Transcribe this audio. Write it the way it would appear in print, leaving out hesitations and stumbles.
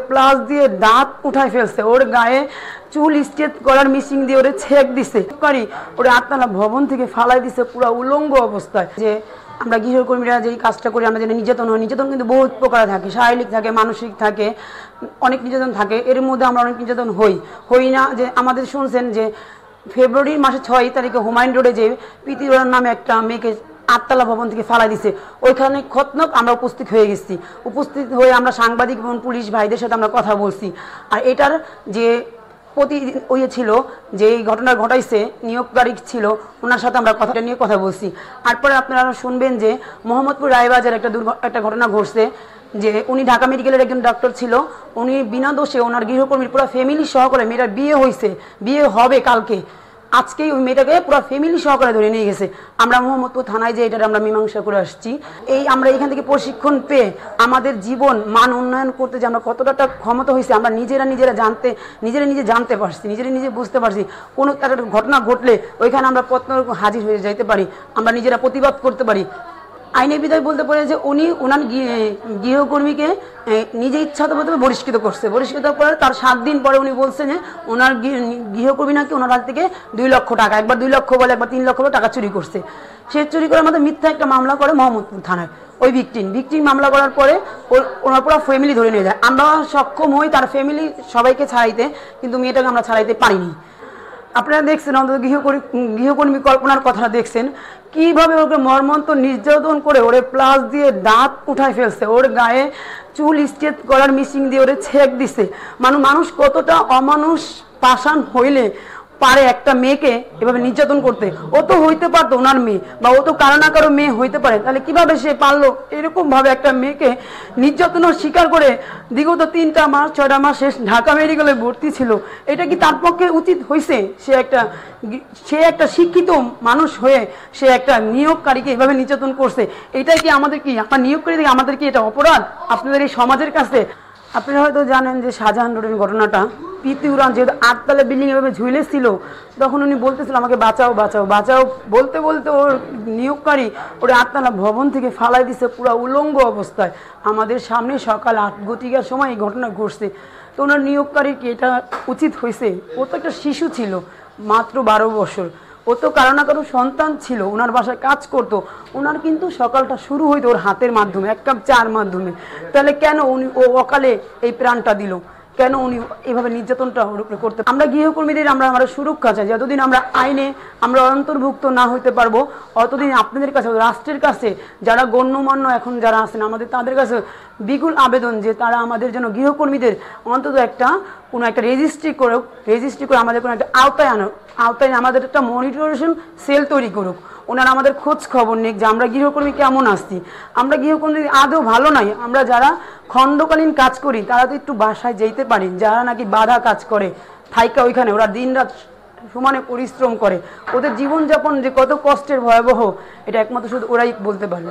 Plus দিয়ে দাঁত উঠায় ফেলছে, ওর গায়ে চুল স্ট্রেট করার মেশিন দিয়ে ওরে ছেক দিছে, ওরে আটতলা ভবন থেকে ফালাই দিছে পুরো উলঙ্গ অবস্থায়। যে আমরা গৃহকর্মীরা যেই কাজটা করি, আমরা যেন নির্যাতন হয়, নির্যাতন কিন্তু বহুত প্রকার থাকে, শারীরিক থাকে, মানসিক থাকে, অনেক নির্যাতন থাকে। এর মধ্যে আমরা অনেক নির্যাতন হই না। যে আমাদের শুনছেন যে ফেব্রুয়ারি মাসের 6 তারিখে হুমায়ুন রোডে যে প্রীতি রোডার নামে একটা মেয়েকে আটতলা ভবন থেকে ফালাই দিছে, ওইখানে খতনক আমরা উপস্থিত হয়ে গেছি। উপস্থিত হয়ে আমরা সাংবাদিক এবং পুলিশ ভাইদের সাথে আমরা কথা বলছি। আর এটার যে ছিল, যে এই ঘটনা ঘটাইছে, নিয়োগকারী ছিল, ওনার সাথে আমরা কথাটা নিয়ে কথা বলছি। তারপরে আপনারা শুনবেন যে মোহাম্মদপুর রায়বাজার একটা ঘটনা ঘটছে, যে উনি ঢাকা মেডিকেলের একজন ডক্টর ছিল, উনি বিনা দোষে ওনার গৃহকর্মীর পুরো ফ্যামিলি সহকারে, মেয়েটার বিয়ে হয়েছে, বিয়ে হবে কালকে, আজকেই ওই মেয়েটাকে পুরো ফ্যামিলি সহকারে ধরে নিয়ে গেছে। আমরা মোহাম্মদপুর থানায় যে এটা আমরা মীমাংসা করে আসছি। আমরা এখান থেকে প্রশিক্ষণ পেয়ে আমাদের জীবন মান উন্নয়ন করতে যে আমরা কতটা ক্ষমতা হয়েছে, আমরা নিজে জানতে পারছি, নিজে বুঝতে পারছি। কোনো একটা ঘটনা ঘটলে ওইখানে আমরা হাজির হয়ে যাইতে পারি, আমরা নিজেরা প্রতিবাদ করতে পারি। আইনের বিধায় বলতে পারে যে উনি ওনার গৃহকর্মীকে নিজে ইচ্ছাকৃতভাবে বহিষ্কৃত করছে। বহিষ্কৃত করার তার 7 দিন পরে উনি বলছেন যে ওনার গৃহকর্মী নাকি ওনার হাত থেকে 2 লক্ষ টাকা, একবার 2 লক্ষ বলে, একবার 3 লক্ষ টাকা চুরি করছে। সে চুরি করে আমাদের মিথ্যা একটা মামলা করে মোহাম্মদপুর থানায়। ওই ভিকটিম মামলা করার পরে ওনার পুরো ফ্যামিলি ধরে নিয়ে যায়। আমরা সক্ষম হই তার ফ্যামিলি সবাইকে ছাড়াইতে, কিন্তু মেয়েটাকে আমরা ছাড়াইতে পারিনি। আপনারা দেখছেন, অন্তত গৃহকর্মী কল্পনার কথা দেখছেন, কিভাবে ওকে মর্মন্ত নির্যাতন করে ওরে প্লাস দিয়ে দাঁত উঠায় ফেলছে, ওর গায়ে চুল স্ট্রেট করার মেশিন দিয়ে ওরে ছেক দিছে। মানুষ কতটা অমানুষ পাষাণ হইলে পারে একটা মেয়েকে এভাবে নির্যাতন করতে? ও তো হইতে পারতো ওনার মেয়ে, বা ও তো কারো না কারো মেয়ে হইতে পারে, তাহলে কিভাবে সে পারলো এরকম ভাবে একটা মেয়েকে নির্যাতনের শিকার করে? বিগত 6টা মাস শেষ ঢাকা মেডিকেলে ভর্তি ছিল। এটা কি তার পক্ষে উচিত হয়েছে? সে একটা শিক্ষিত মানুষ হয়ে সে একটা নিয়োগকারীকে এভাবে নির্যাতন করছে। এটাই কি আমার নিয়োগকারী থেকে আমাদের কি এটা অপরাধ আপনাদের এই সমাজের কাছে? আপনারা হয়তো জানেন যে শাহজাহান রোডের ঘটনাটা, প্রীতি উড়ান যেহেতু 8তলা বিল্ডিং এভাবে ঝুলেছিল, তখন উনি বলতেছিল আমাকে বাঁচাও বাঁচাও বাঁচাও, বলতে বলতে ওর নিয়োগকারী ওর 8তলা ভবন থেকে ফালাই দিছে পুরো উলঙ্গ অবস্থায়। আমাদের সামনে সকাল 8 সময় এই ঘটনা ঘটছে। তো ওনার নিয়োগকারীর কি এটা উচিত হয়েছে? ও তো একটা শিশু ছিল, মাত্র 12 বছর। ও তো কারো না কারো সন্তান ছিল, ওনার বাসায় কাজ করতো। ওনার কিন্তু সকালটা শুরু হইতো ওর হাতের মাধ্যমে, 1 কাপ চার মাধ্যমে। তাহলে কেন ও অকালে এই প্রাণটা দিল? কেন উনি এভাবে নির্যাতনটা ওর উপরে করতে? আমরা গৃহকর্মীদের আমরা সুরক্ষা চাই। যতদিন আমরা আইনে অন্তর্ভুক্ত না হইতে পারবো, অতদিন আপনাদের কাছে, রাষ্ট্রের কাছে, যারা গণ্যমান্য এখন যারা আছেন আমাদের, তাদের কাছে বিপুল আবেদন যে তারা আমাদের জন্য গৃহকর্মীদের অন্তত কোনো একটা রেজিস্ট্রি করে আমাদের কোনো একটা আওতায় আমাদের একটা মনিটরেশন সেল তৈরি করুক। ওনারা আমাদের খোঁজ খবর নিক যে আমরা গৃহকর্মী কেমন আসছি। আমরা গৃহকর্মী আদৌ ভালো নাই। আমরা যারা খণ্ডকালীন কাজ করি তারা তো একটু বাসায় যেতে পারি, যারা নাকি বাধা কাজ করে থাইকা ওইখানে ওরা দিনরাত সমানে পরিশ্রম করে, ওদের জীবনযাপন যে কত কষ্টের ভয়াবহ, এটা একমাত্র শুধু ওরাই বলতে পারে।